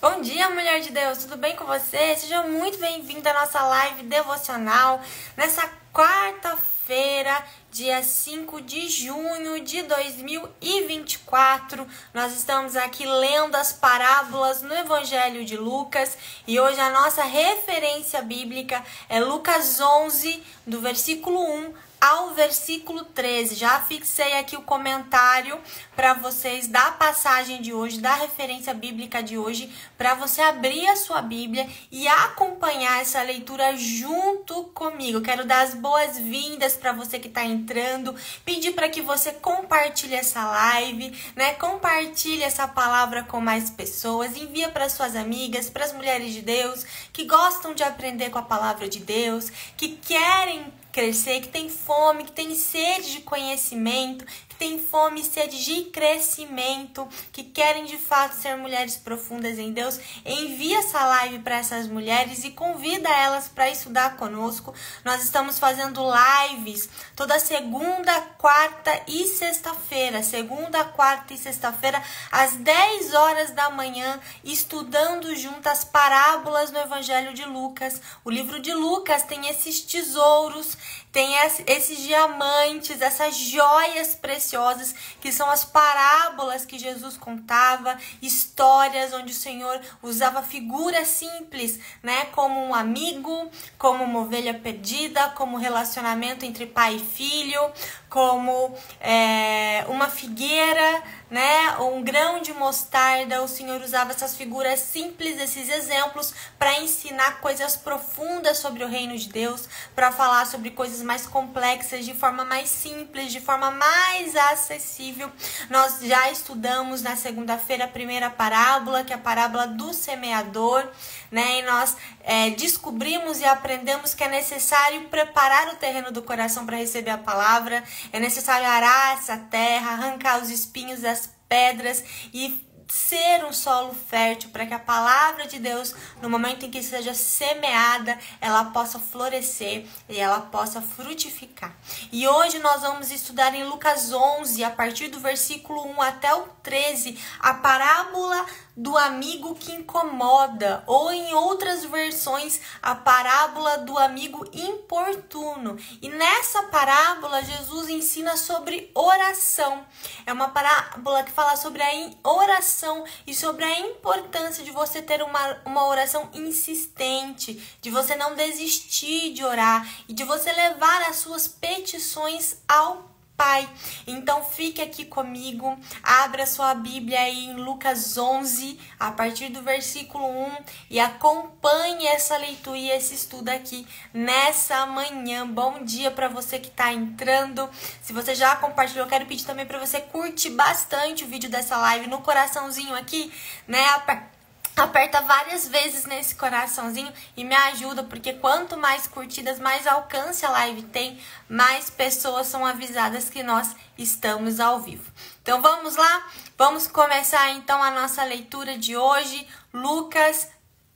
Bom dia, mulher de Deus, tudo bem com você? Seja muito bem-vinda à nossa live devocional nessa quarta-feira, dia 5 de junho de 2024. Nós estamos aqui lendo as parábolas no Evangelho de Lucas e hoje a nossa referência bíblica é Lucas 11, do versículo 1 ao versículo 13. Já fixei aqui o comentário para vocês da passagem de hoje, da referência bíblica de hoje, para você abrir a sua Bíblia e acompanhar essa leitura junto comigo. Quero dar as boas-vindas para você que está entrando, pedir para que você compartilhe essa live, né? Compartilhe essa palavra com mais pessoas, envia para suas amigas, para as mulheres de Deus que gostam de aprender com a palavra de Deus, que querem crescer, que tem fome, que tem sede de conhecimento, que tem fome e sede de crescimento, que querem de fato ser mulheres profundas em Deus. Envia essa live para essas mulheres e convida elas para estudar conosco. Nós estamos fazendo lives toda segunda, quarta e sexta-feira. Segunda, quarta e sexta-feira, às 10 horas da manhã, estudando juntas as parábolas no Evangelho de Lucas. O livro de Lucas tem esses tesouros, tem esses diamantes, essas joias preciosas, que são as parábolas que Jesus contava, histórias onde o Senhor usava figuras simples, né? Como um amigo, como uma ovelha perdida, como relacionamento entre pai e filho, como uma figueira, né? Um grão de mostarda. O Senhor usava essas figuras simples, esses exemplos, para ensinar coisas profundas sobre o reino de Deus, para falar sobre coisas mais complexas de forma mais simples, de forma mais acessível. Nós já estudamos na segunda-feira a primeira parábola, que é a parábola do semeador, né? E nós descobrimos e aprendemos que é necessário preparar o terreno do coração para receber a palavra, é necessário arar essa terra, arrancar os espinhos das pedras e ser um solo fértil para que a palavra de Deus, no momento em que seja semeada, ela possa florescer e ela possa frutificar. E hoje nós vamos estudar em Lucas 11, a partir do versículo 1 até o 13, a parábola do amigo que incomoda, ou em outras versões, a parábola do amigo importuno. E nessa parábola, Jesus ensina sobre oração. É uma parábola que fala sobre a oração e sobre a importância de você ter uma oração insistente, de você não desistir de orar e de você levar as suas petições ao Pai. Então fique aqui comigo, abra sua Bíblia aí em Lucas 11, a partir do versículo 1 e acompanhe essa leitura e esse estudo aqui nessa manhã. Bom dia para você que está entrando. Se você já compartilhou, eu quero pedir também para você curtir bastante o vídeo dessa live no coraçãozinho aqui, né? Aperta várias vezes nesse coraçãozinho e me ajuda, porque quanto mais curtidas, mais alcance a live tem, mais pessoas são avisadas que nós estamos ao vivo. Então vamos lá? Vamos começar então a nossa leitura de hoje, Lucas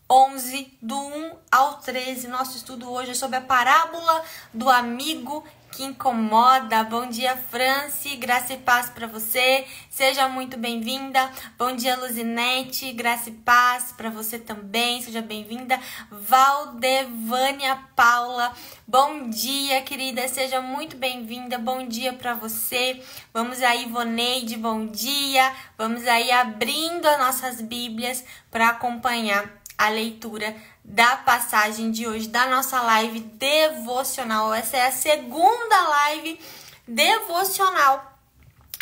11, do 1 ao 13. Nosso estudo hoje é sobre a parábola do amigo que incomoda. Bom dia, Franci, graça e paz para você, seja muito bem-vinda. Bom dia, Luzinete, graça e paz para você também, seja bem-vinda. Valdevânia Paula, bom dia, querida, seja muito bem-vinda. Bom dia para você. Vamos aí, Ivoneide, bom dia. Vamos aí abrindo as nossas Bíblias para acompanhar a leitura da passagem de hoje, da nossa live devocional. Essa é a segunda live devocional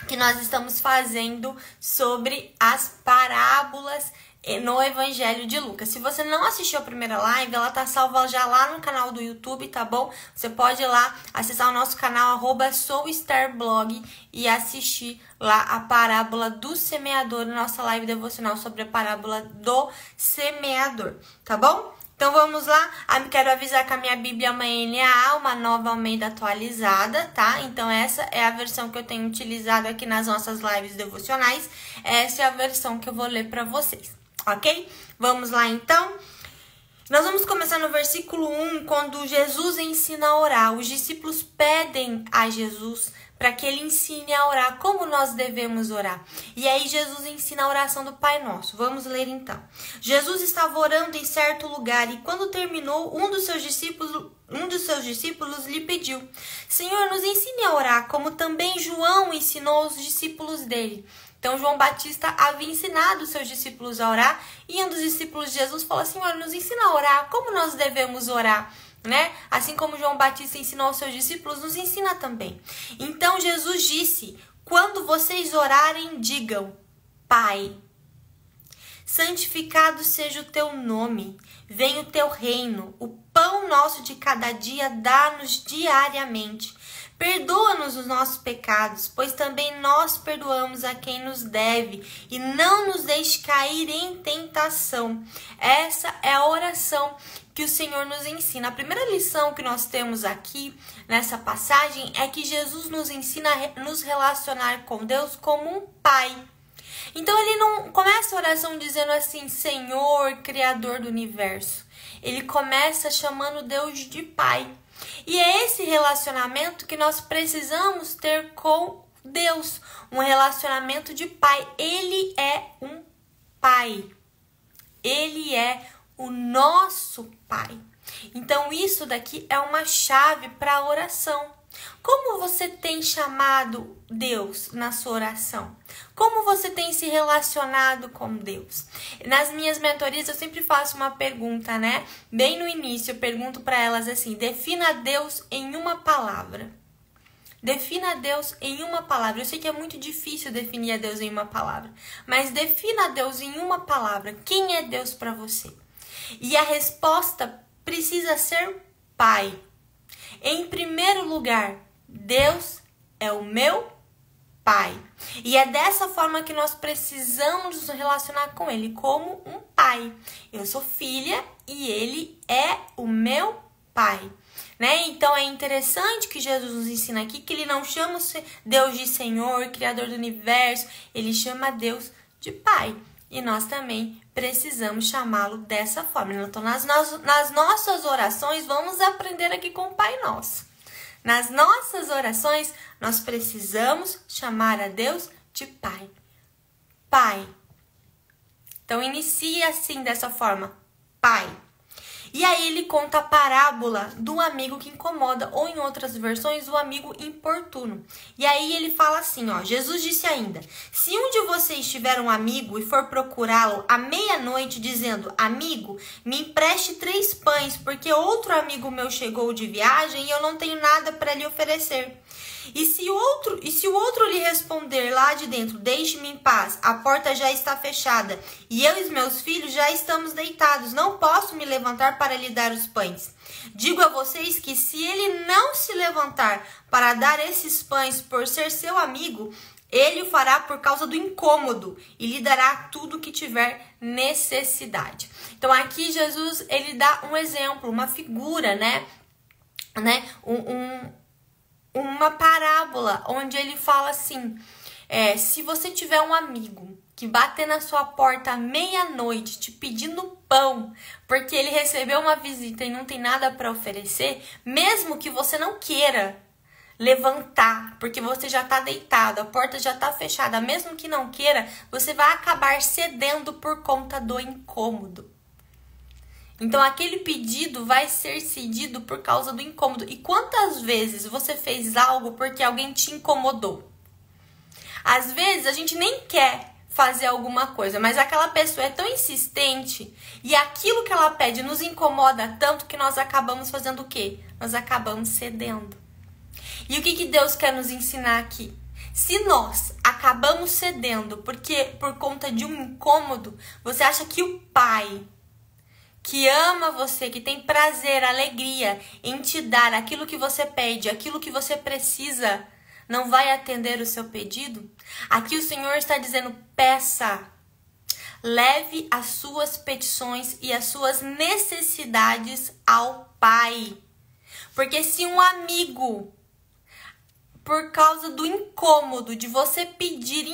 que nós estamos fazendo sobre as parábolas no Evangelho de Lucas. Se você não assistiu a primeira live, ela tá salva já lá no canal do YouTube, tá bom? Você pode ir lá acessar o nosso canal @soulstarblog e assistir lá a parábola do semeador, nossa live devocional sobre a parábola do semeador, tá bom? Então vamos lá, quero avisar que a minha Bíblia Mãe NAA, uma nova Almeida atualizada, tá? Então essa é a versão que eu tenho utilizado aqui nas nossas lives devocionais, essa é a versão que eu vou ler para vocês, ok? Vamos lá então? Nós vamos começar no versículo 1, quando Jesus ensina a orar. Os discípulos pedem a Jesus para que ele ensine a orar, como nós devemos orar. E aí Jesus ensina a oração do Pai Nosso. Vamos ler então. Jesus estava orando em certo lugar e quando terminou, um dos seus discípulos lhe pediu: Senhor, nos ensine a orar, como também João ensinou os discípulos dele. Então João Batista havia ensinado os seus discípulos a orar e um dos discípulos de Jesus falou: Senhor, nos ensina a orar, como nós devemos orar? Né? Assim como João Batista ensinou aos seus discípulos, nos ensina também. Então Jesus disse: quando vocês orarem, digam: Pai, santificado seja o teu nome, venha o teu reino, o pão nosso de cada dia dá-nos diariamente. Perdoa-nos os nossos pecados, pois também nós perdoamos a quem nos deve, e não nos deixe cair em tentação. Essa é a oração que o Senhor nos ensina. A primeira lição que nós temos aqui nessa passagem é que Jesus nos ensina a nos relacionar com Deus como um pai. Então ele não começa a oração dizendo assim: Senhor, Criador do universo. Ele começa chamando Deus de pai. E é esse relacionamento que nós precisamos ter com Deus. Um relacionamento de pai. Ele é um pai. Ele é o nosso pai. Então isso daqui é uma chave para a oração. Como você tem chamado Deus na sua oração? Como você tem se relacionado com Deus? Nas minhas mentorias eu sempre faço uma pergunta, né? Bem no início eu pergunto para elas assim: defina Deus em uma palavra. Defina Deus em uma palavra. Eu sei que é muito difícil definir a Deus em uma palavra, mas defina Deus em uma palavra. Quem é Deus para você? E a resposta precisa ser Pai. Em primeiro lugar, Deus é o meu Pai. E é dessa forma que nós precisamos nos relacionar com Ele, como um pai. Eu sou filha e Ele é o meu Pai. Né? Então é interessante que Jesus nos ensina aqui que Ele não chama Deus de Senhor, Criador do universo. Ele chama Deus de Pai. E nós também precisamos chamá-lo dessa forma. Então, nas nossas orações, vamos aprender aqui com o Pai Nosso. Nas nossas orações, nós precisamos chamar a Deus de Pai. Pai. Então, inicie assim, dessa forma. Pai. E aí ele conta a parábola do amigo que incomoda, ou em outras versões, o amigo importuno. E aí ele fala assim, ó: Jesus disse ainda: se um de vocês tiver um amigo e for procurá-lo à meia-noite dizendo: amigo, me empreste 3 pães, porque outro amigo meu chegou de viagem e eu não tenho nada para lhe oferecer. E se o outro lhe responder lá de dentro: deixe-me em paz, a porta já está fechada e eu e os meus filhos já estamos deitados, não posso me levantar para lhe dar os pães. Digo a vocês que se ele não se levantar para dar esses pães por ser seu amigo, ele o fará por causa do incômodo e lhe dará tudo o que tiver necessidade. Então aqui Jesus, ele dá um exemplo, uma figura, né? Uma parábola onde ele fala assim: se você tiver um amigo que bater na sua porta à meia-noite te pedindo pão, porque ele recebeu uma visita e não tem nada para oferecer, mesmo que você não queira levantar, porque você já está deitado, a porta já está fechada, mesmo que não queira, você vai acabar cedendo por conta do incômodo. Então, aquele pedido vai ser cedido por causa do incômodo. E quantas vezes você fez algo porque alguém te incomodou? Às vezes, a gente nem quer fazer alguma coisa, mas aquela pessoa é tão insistente e aquilo que ela pede nos incomoda tanto que nós acabamos fazendo o quê? Nós acabamos cedendo. E o que Deus quer nos ensinar aqui? Se nós acabamos cedendo porque por conta de um incômodo, você acha que o Pai que ama você, que tem prazer, alegria em te dar aquilo que você pede, aquilo que você precisa, não vai atender o seu pedido? Aqui o Senhor está dizendo: peça, leve as suas petições e as suas necessidades ao Pai. Porque se um amigo, por causa do incômodo de você pedir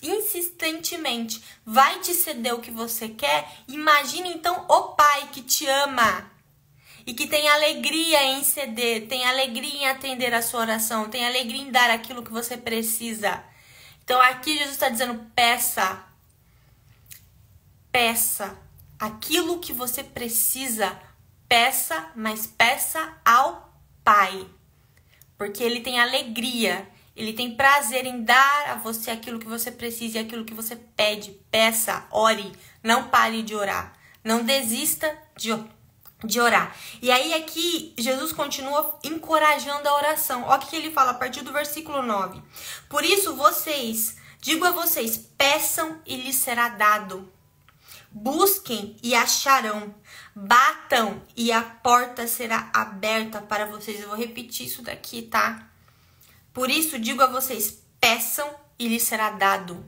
insistentemente, vai te ceder o que você quer, imagine então o Pai que te ama e que tem alegria em ceder, tem alegria em atender a sua oração, tem alegria em dar aquilo que você precisa. Então aqui Jesus está dizendo, peça. Peça. Aquilo que você precisa, peça, mas peça ao Pai. Porque Ele tem alegria, Ele tem prazer em dar a você aquilo que você precisa e aquilo que você pede. Peça, ore, não pare de orar. Não desista de orar. E aí aqui Jesus continua encorajando a oração. Olha o que ele fala a partir do versículo 9. Por isso digo a vocês, peçam e lhes será dado. Busquem e acharão. Batam e a porta será aberta para vocês. Eu vou repetir isso daqui, tá? Por isso digo a vocês, peçam e lhes será dado.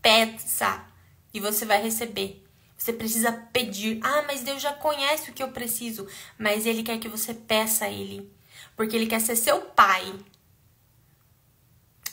Peça e você vai receber. Você precisa pedir. Ah, mas Deus já conhece o que eu preciso. Mas Ele quer que você peça a Ele. Porque Ele quer ser seu Pai.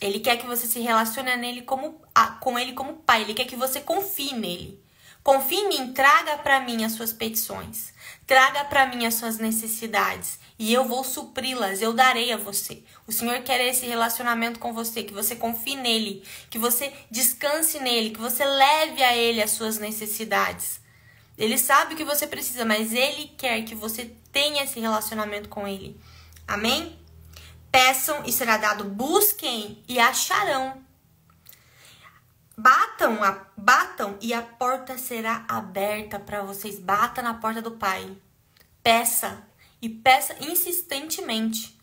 Ele quer que você se relacione com Ele como Pai. Ele quer que você confie nele. Confie em mim, traga para mim as suas petições. Traga para mim as suas necessidades. E eu vou supri-las, eu darei a você. O Senhor quer esse relacionamento com você, que você confie nele, que você descanse nele, que você leve a Ele as suas necessidades. Ele sabe o que você precisa, mas Ele quer que você tenha esse relacionamento com Ele. Amém? Peçam e será dado, busquem e acharão. Batam e a porta será aberta para vocês. Bata na porta do Pai. Peça. E peça insistentemente.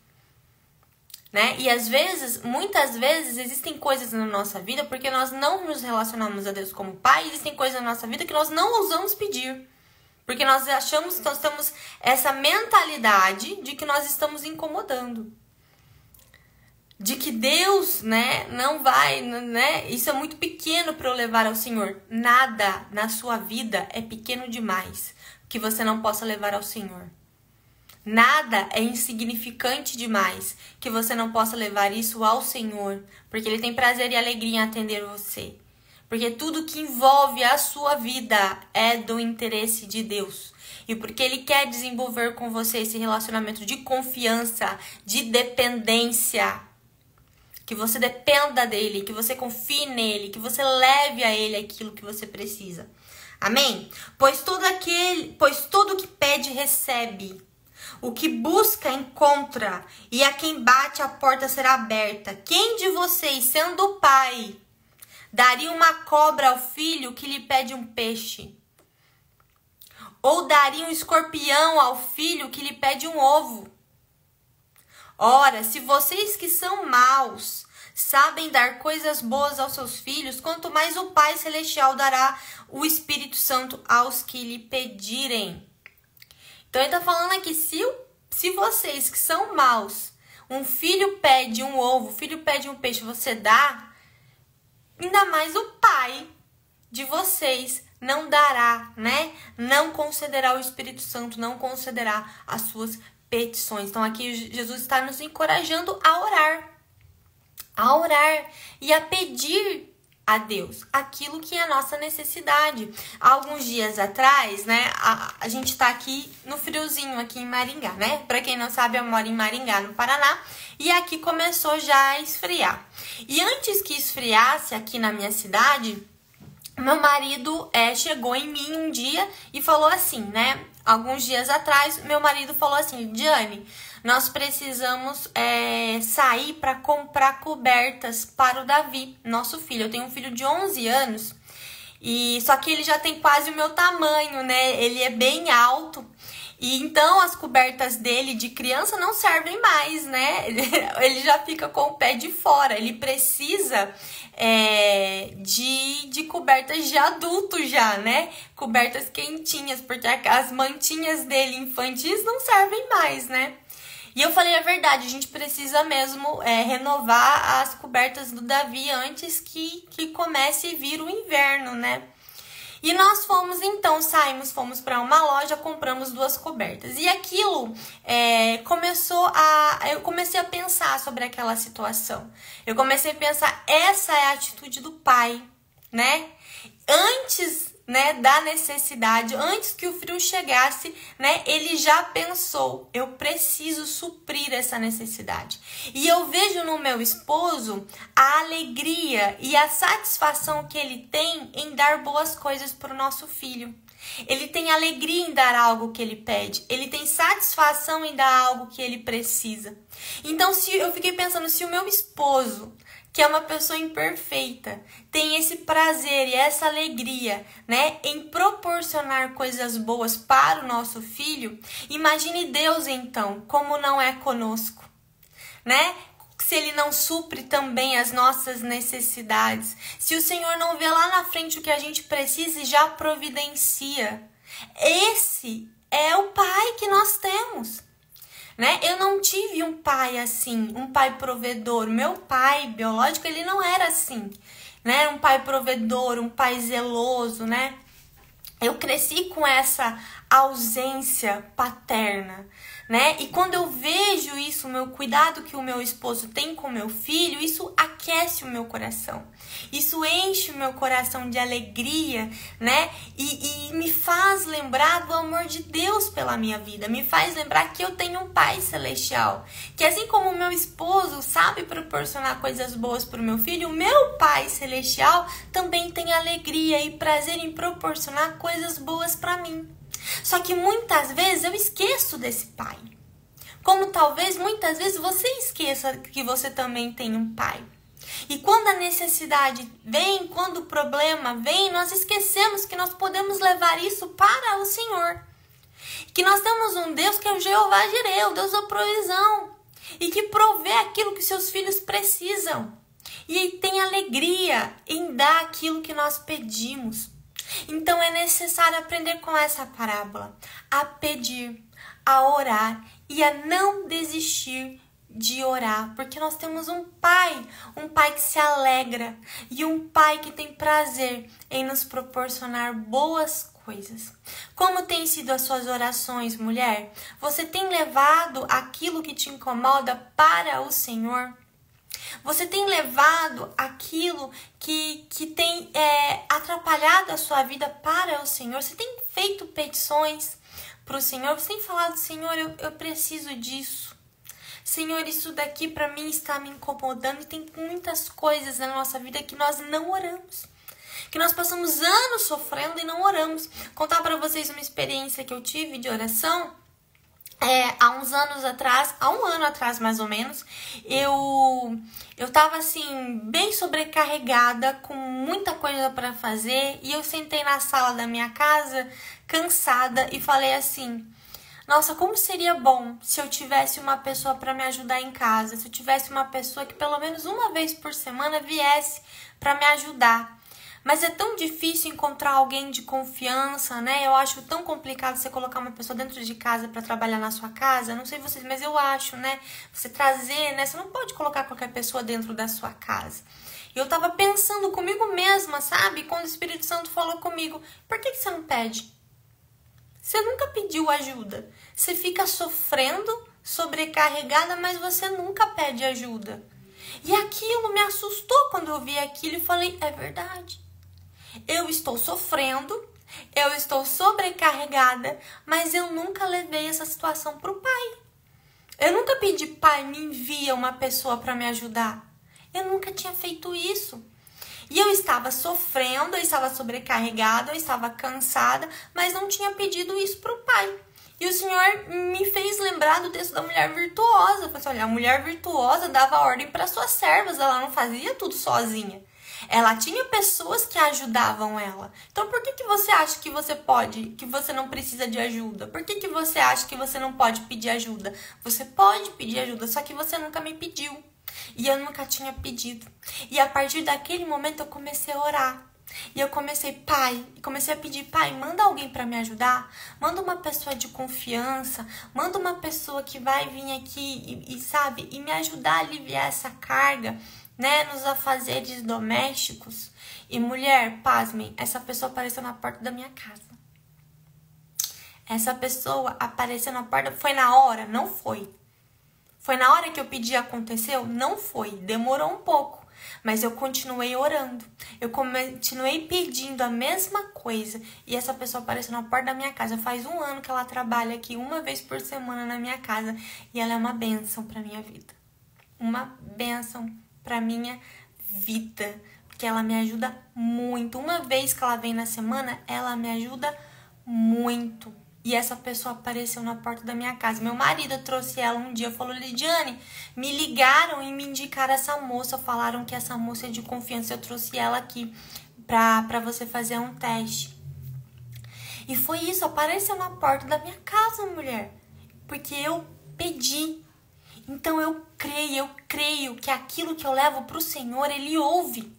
Né? E muitas vezes, existem coisas na nossa vida porque nós não nos relacionamos a Deus como Pai. Existem coisas na nossa vida que nós não ousamos pedir. Porque nós achamos que nós temos essa mentalidade de que nós estamos incomodando. De que Deus, né, não vai, né? Isso é muito pequeno para eu levar ao Senhor. Nada na sua vida é pequeno demais que você não possa levar ao Senhor. Nada é insignificante demais que você não possa levar isso ao Senhor. Porque Ele tem prazer e alegria em atender você. Porque tudo que envolve a sua vida é do interesse de Deus. E porque Ele quer desenvolver com você esse relacionamento de confiança, de dependência. Que você dependa dele, que você confie nele, que você leve a ele aquilo que você precisa. Amém? Pois tudo que pede, recebe. O que busca, encontra. E a quem bate, a porta será aberta. Quem de vocês, sendo pai, daria uma cobra ao filho que lhe pede um peixe? Ou daria um escorpião ao filho que lhe pede um ovo? Ora, se vocês que são maus sabem dar coisas boas aos seus filhos, quanto mais o Pai Celestial dará o Espírito Santo aos que lhe pedirem. Então ele está falando aqui, se vocês que são maus, um filho pede um ovo, o filho pede um peixe, você dá, ainda mais o Pai de vocês não dará, né? Não concederá o Espírito Santo, não concederá as suas petições. Então aqui Jesus está nos encorajando a orar e a pedir a Deus aquilo que é a nossa necessidade. Há alguns dias atrás, né, a gente tá aqui no friozinho aqui em Maringá, né? Para quem não sabe, eu moro em Maringá, no Paraná, e aqui começou já a esfriar. E antes que esfriasse aqui na minha cidade, meu marido chegou em mim um dia e falou assim, né? Alguns dias atrás, meu marido falou assim, Diane, nós precisamos sair para comprar cobertas para o Davi, nosso filho. Eu tenho um filho de 11 anos, só que ele já tem quase o meu tamanho, né? Ele é bem alto. E então as cobertas dele de criança não servem mais, né? Ele já fica com o pé de fora. Ele precisa de cobertas de adulto já, né? Cobertas quentinhas, porque as mantinhas dele infantis não servem mais, né? E eu falei, é verdade, a gente precisa mesmo renovar as cobertas do Davi antes que comece a vir o inverno, né? E nós fomos para uma loja, compramos 2 cobertas. E aquilo eu comecei a pensar sobre aquela situação. Eu comecei a pensar, essa é a atitude do pai, né? Antes né, da necessidade, antes que o frio chegasse, né, ele já pensou, eu preciso suprir essa necessidade. E eu vejo no meu esposo a alegria e a satisfação que ele tem em dar boas coisas para o nosso filho. Ele tem alegria em dar algo que ele pede. Ele tem satisfação em dar algo que ele precisa. Então, eu fiquei pensando, se o meu esposo, que é uma pessoa imperfeita, tem esse prazer e essa alegria, né, em proporcionar coisas boas para o nosso filho, imagine Deus, então, como não é conosco, né? Se ele não supre também as nossas necessidades, se o Senhor não vê lá na frente o que a gente precisa e já providencia. Esse é o Pai que nós temos, né? Eu não tive um pai assim, um pai provedor. Meu pai biológico, ele não era assim, né? Um pai provedor, um pai zeloso, né? Eu cresci com essa ausência paterna, né? E quando eu vejo isso, o meu cuidado que o meu esposo tem com o meu filho, isso aquece o meu coração. Isso enche o meu coração de alegria, né? E me faz lembrar do amor de Deus pela minha vida. Me faz lembrar que eu tenho um Pai Celestial. Que assim como o meu esposo sabe proporcionar coisas boas para o meu filho, o meu Pai Celestial também tem alegria e prazer em proporcionar coisas boas para mim. Só que muitas vezes eu esqueço desse pai. Como talvez muitas vezes você esqueça que você também tem um pai. E quando a necessidade vem, quando o problema vem, nós esquecemos que nós podemos levar isso para o Senhor. Que nós temos um Deus que é o Jeová Jireh, o Deus da provisão. E que provê aquilo que seus filhos precisam. E tem alegria em dar aquilo que nós pedimos. Então é necessário aprender com essa parábola a pedir, a orar e a não desistir de orar, porque nós temos um pai que se alegra e um pai que tem prazer em nos proporcionar boas coisas. Como têm sido as suas orações, mulher? Você tem levado aquilo que te incomoda para o Senhor? Você tem levado aquilo que tem atrapalhado a sua vida para o Senhor? Você tem feito petições para o Senhor? Você tem falado, Senhor, eu preciso disso. Senhor, isso daqui para mim está me incomodando. E tem muitas coisas na nossa vida que nós não oramos. Que nós passamos anos sofrendo e não oramos. Contar para vocês uma experiência que eu tive de oração. Há uns anos atrás, há um ano atrás mais ou menos, eu tava assim, bem sobrecarregada, com muita coisa para fazer, e eu sentei na sala da minha casa, cansada, e falei assim, nossa, como seria bom se eu tivesse uma pessoa para me ajudar em casa, se eu tivesse uma pessoa que pelo menos uma vez por semana viesse para me ajudar. Mas é tão difícil encontrar alguém de confiança, né? Eu acho tão complicado você colocar uma pessoa dentro de casa para trabalhar na sua casa. Não sei vocês, mas eu acho, né? Você trazer, né? Você não pode colocar qualquer pessoa dentro da sua casa. E eu tava pensando comigo mesma, sabe? Quando o Espírito Santo falou comigo, por que você não pede? Você nunca pediu ajuda. Você fica sofrendo, sobrecarregada, mas você nunca pede ajuda. E aquilo me assustou quando eu vi aquilo e falei, é verdade. Eu estou sofrendo, eu estou sobrecarregada, mas eu nunca levei essa situação para o Pai. Eu nunca pedi, Pai, me envia uma pessoa para me ajudar. Eu nunca tinha feito isso. E eu estava sofrendo, eu estava sobrecarregada, eu estava cansada, mas não tinha pedido isso para o Pai. E o Senhor me fez lembrar do texto da mulher virtuosa. Eu falei assim, olha, a mulher virtuosa dava ordem para suas servas, ela não fazia tudo sozinha. Ela tinha pessoas que ajudavam ela. Então, por que você acha que você pode, que você não precisa de ajuda? Por que você acha que você não pode pedir ajuda? Você pode pedir ajuda, só que você nunca me pediu. E eu nunca tinha pedido. E a partir daquele momento eu comecei a orar. E eu comecei a pedir, Pai, manda alguém para me ajudar. Manda uma pessoa de confiança. Manda uma pessoa que vai vir aqui e me ajudar a aliviar essa carga, né, nos afazeres domésticos. E mulher, pasmem, essa pessoa apareceu na porta da minha casa. Essa pessoa apareceu na porta, foi na hora? Não foi. Foi na hora que eu pedi, aconteceu? Não foi, demorou um pouco. Mas eu continuei orando. Eu continuei pedindo a mesma coisa. E essa pessoa apareceu na porta da minha casa. Faz 1 ano que ela trabalha aqui 1 vez por semana na minha casa. E ela é uma bênção pra minha vida. Uma bênção pra minha vida. Porque ela me ajuda muito. 1 vez que ela vem na semana, ela me ajuda muito. E essa pessoa apareceu na porta da minha casa. Meu marido trouxe ela um dia, falou: Lidiane, me ligaram e me indicaram essa moça. Falaram que essa moça é de confiança. Eu trouxe ela aqui pra você fazer um teste. E foi isso, apareceu na porta da minha casa, mulher. Porque eu pedi. Então eu creio que aquilo que eu levo pro Senhor, Ele ouve.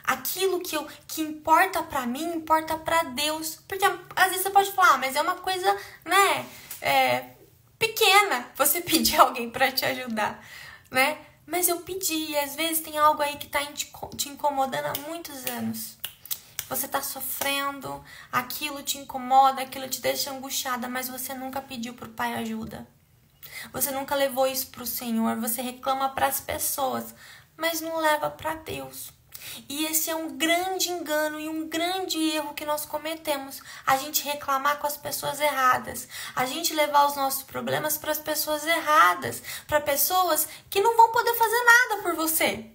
Aquilo que importa pra mim, importa pra Deus. Porque às vezes você pode falar, mas é uma coisa, né, pequena você pedir alguém pra te ajudar, né? Mas eu pedi, e às vezes tem algo aí que tá te incomodando há muitos anos. Você tá sofrendo, aquilo te incomoda, aquilo te deixa angustiada, mas você nunca pediu pro Pai ajuda. Você nunca levou isso pro Senhor, você reclama pras pessoas, mas não leva pra Deus. E esse é um grande engano e um grande erro que nós cometemos. A gente reclamar com as pessoas erradas. A gente levar os nossos problemas para as pessoas erradas. Para pessoas que não vão poder fazer nada por você.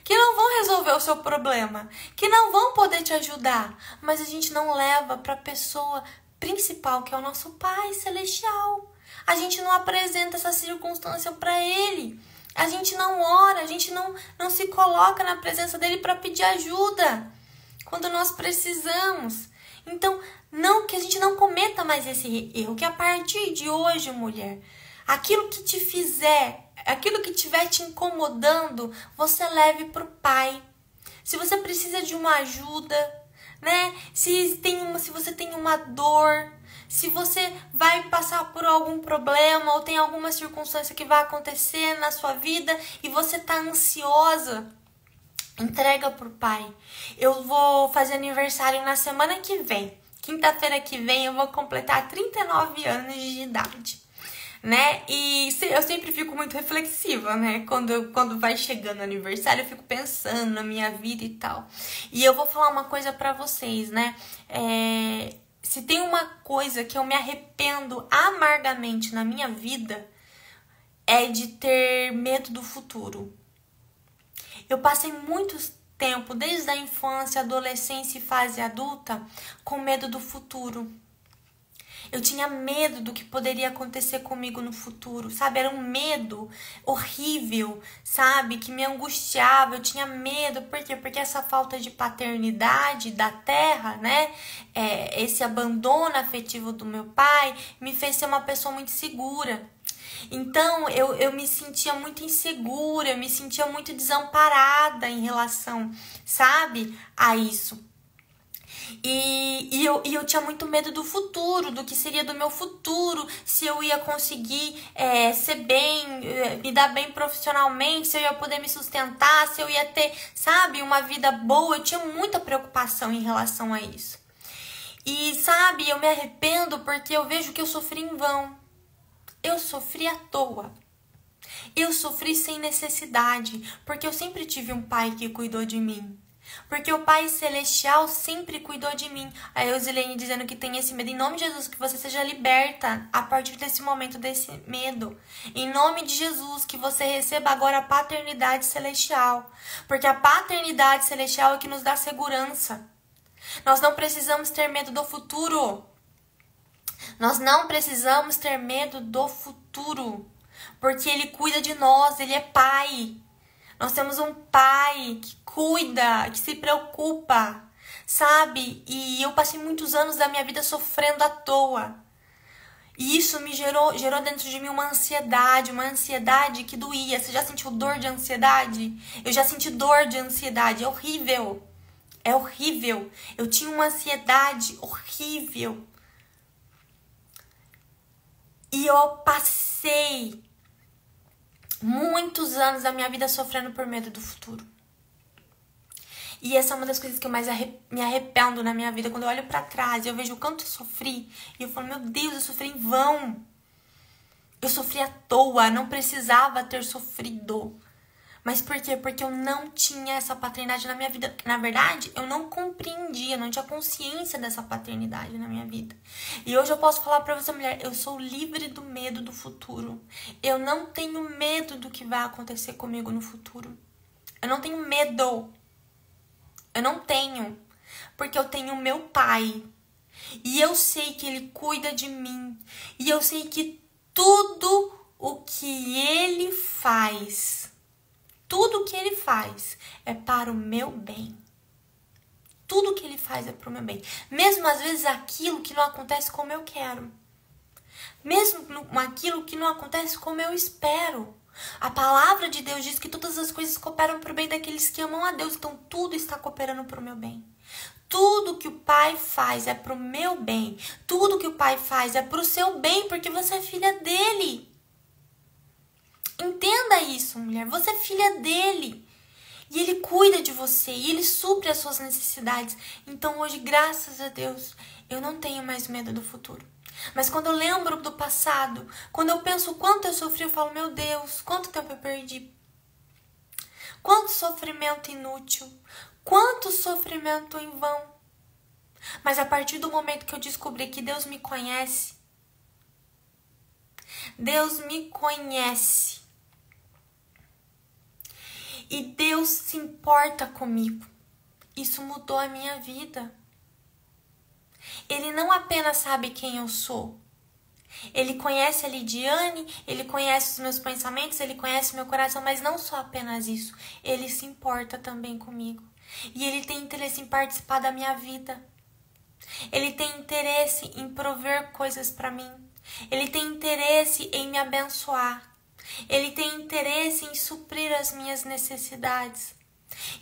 Que não vão resolver o seu problema. Que não vão poder te ajudar. Mas a gente não leva para a pessoa principal, que é o nosso Pai Celestial. A gente não apresenta essa circunstância para Ele. A gente não ora, a gente não se coloca na presença dele para pedir ajuda quando nós precisamos. Então, que a gente não cometa mais esse erro, que a partir de hoje, mulher, aquilo que te fizer, aquilo que estiver te incomodando, você leve para o Pai. Se você precisa de uma ajuda, né? Se você tem uma dor, se você vai passar por algum problema ou tem alguma circunstância que vai acontecer na sua vida e você tá ansiosa, entrega pro Pai. Eu vou fazer aniversário na semana que vem. Quinta-feira que vem eu vou completar 39 anos de idade, né? E eu sempre fico muito reflexiva, né? Quando vai chegando o aniversário, eu fico pensando na minha vida e tal. E eu vou falar uma coisa pra vocês, né? Se tem uma coisa que eu me arrependo amargamente na minha vida, é de ter medo do futuro. Eu passei muito tempo, desde a infância, adolescência e fase adulta, com medo do futuro. Eu tinha medo do que poderia acontecer comigo no futuro, sabe? Era um medo horrível, sabe? Que me angustiava, eu tinha medo. Por quê? Porque essa falta de paternidade da terra, né? Esse abandono afetivo do meu pai me fez ser uma pessoa muito segura. Então, eu me sentia muito insegura, eu me sentia muito desamparada em relação, sabe? A isso. E eu tinha muito medo do futuro, do que seria do meu futuro, se eu ia conseguir ser bem, me dar bem profissionalmente, se eu ia poder me sustentar, se eu ia ter, sabe, uma vida boa. Eu tinha muita preocupação em relação a isso. E, sabe, eu me arrependo porque eu vejo que eu sofri em vão. Eu sofri à toa. Eu sofri sem necessidade, porque eu sempre tive um pai que cuidou de mim. Porque o Pai Celestial sempre cuidou de mim. A Eusilene dizendo que tem esse medo. Em nome de Jesus, que você seja liberta a partir desse momento, desse medo. Em nome de Jesus, que você receba agora a paternidade celestial. Porque a paternidade celestial é que nos dá segurança. Nós não precisamos ter medo do futuro. Nós não precisamos ter medo do futuro. Porque Ele cuida de nós, Ele é Pai. Nós temos um Pai que cuida, que se preocupa, sabe? E eu passei muitos anos da minha vida sofrendo à toa. E isso me gerou dentro de mim uma ansiedade que doía. Você já sentiu dor de ansiedade? Eu já senti dor de ansiedade, é horrível. É horrível. Eu tinha uma ansiedade horrível. E eu passei muitos anos da minha vida sofrendo por medo do futuro. E essa é uma das coisas que eu mais me arrependo na minha vida. Quando eu olho pra trás e eu vejo o quanto eu sofri, e eu falo, meu Deus, eu sofri em vão. Eu sofri à toa, não precisava ter sofrido. Mas por quê? Porque eu não tinha essa paternidade na minha vida. Na verdade, eu não compreendia, não tinha consciência dessa paternidade na minha vida. E hoje eu posso falar pra você, mulher, eu sou livre do medo do futuro. Eu não tenho medo do que vai acontecer comigo no futuro. Eu não tenho medo. Eu não tenho. Porque eu tenho meu pai. E eu sei que ele cuida de mim. E eu sei que tudo o que ele faz, tudo o que ele faz é para o meu bem. Tudo o que ele faz é para o meu bem. Mesmo às vezes aquilo que não acontece como eu quero. Mesmo aquilo que não acontece como eu espero. A palavra de Deus diz que todas as coisas cooperam para o bem daqueles que amam a Deus. Então tudo está cooperando para o meu bem. Tudo que o Pai faz é para o meu bem. Tudo que o Pai faz é para o seu bem, porque você é filha dele. Entenda isso, mulher. Você é filha dele. E ele cuida de você. E ele supre as suas necessidades. Então hoje, graças a Deus, eu não tenho mais medo do futuro. Mas quando eu lembro do passado, quando eu penso o quanto eu sofri, eu falo, meu Deus, quanto tempo eu perdi. Quanto sofrimento inútil. Quanto sofrimento em vão. Mas a partir do momento que eu descobri que Deus me conhece, Deus me conhece. E Deus se importa comigo. Isso mudou a minha vida. Ele não apenas sabe quem eu sou. Ele conhece a Lidiane, ele conhece os meus pensamentos, ele conhece o meu coração, mas não só apenas isso. Ele se importa também comigo. E ele tem interesse em participar da minha vida. Ele tem interesse em prover coisas para mim. Ele tem interesse em me abençoar. Ele tem interesse em suprir as minhas necessidades.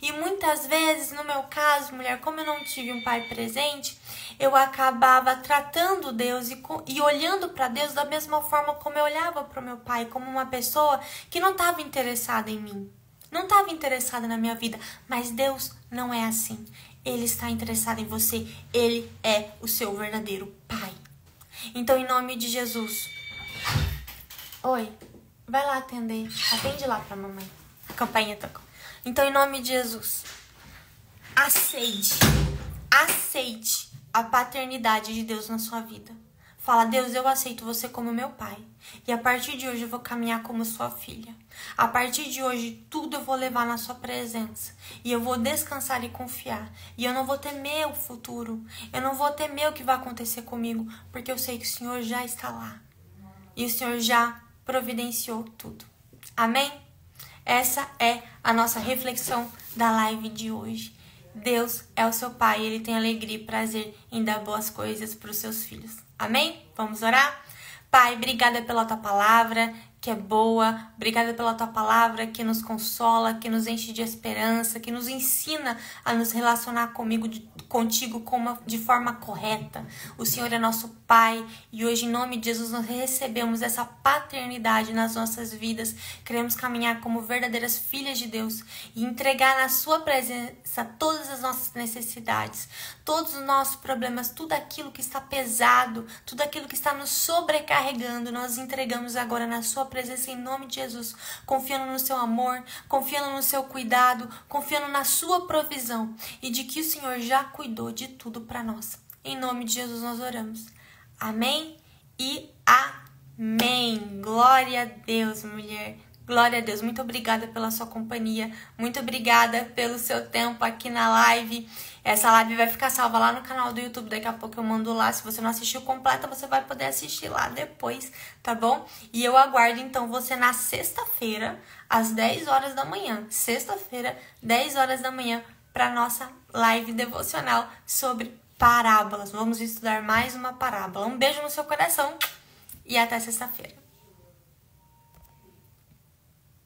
E muitas vezes, no meu caso, mulher, como eu não tive um pai presente, eu acabava tratando Deus e olhando para Deus da mesma forma como eu olhava para o meu pai, como uma pessoa que não estava interessada em mim. Não estava interessada na minha vida, mas Deus não é assim. Ele está interessado em você. Ele é o seu verdadeiro pai. Então, em nome de Jesus. Oi, vai lá atender. Atende lá pra mamãe. A campainha tocou. Então, em nome de Jesus, aceite a paternidade de Deus na sua vida. Fala, Deus, eu aceito você como meu pai. E a partir de hoje eu vou caminhar como sua filha. A partir de hoje, tudo eu vou levar na sua presença. E eu vou descansar e confiar. E eu não vou temer o futuro. Eu não vou temer o que vai acontecer comigo. Porque eu sei que o Senhor já está lá. E o Senhor já providenciou tudo. Amém? Essa é a nossa reflexão da live de hoje. Deus é o seu pai. Ele tem alegria e prazer em dar boas coisas para os seus filhos. Amém? Vamos orar? Pai, obrigada pela tua palavra, que é boa. Obrigada pela tua palavra, que nos consola, que nos enche de esperança, que nos ensina a nos relacionar contigo de forma correta. O Senhor é nosso Pai e hoje, em nome de Jesus, nós recebemos essa paternidade nas nossas vidas. Queremos caminhar como verdadeiras filhas de Deus e entregar na sua presença todas as nossas necessidades, todos os nossos problemas, tudo aquilo que está pesado, tudo aquilo que está nos sobrecarregando, nós entregamos agora na sua presença em nome de Jesus, confiando no seu amor, confiando no seu cuidado, confiando na sua provisão e de que o Senhor já cuidou de tudo para nós. Em nome de Jesus nós oramos. Amém e amém. Glória a Deus, mulher. Glória a Deus. Muito obrigada pela sua companhia. Muito obrigada pelo seu tempo aqui na live. Essa live vai ficar salva lá no canal do YouTube. Daqui a pouco eu mando lá. Se você não assistiu completa, você vai poder assistir lá depois, tá bom? E eu aguardo, então, você na sexta-feira, às 10 horas da manhã. Sexta-feira, 10 horas da manhã, para nossa live devocional sobre parábolas. Vamos estudar mais uma parábola. Um beijo no seu coração e até sexta-feira.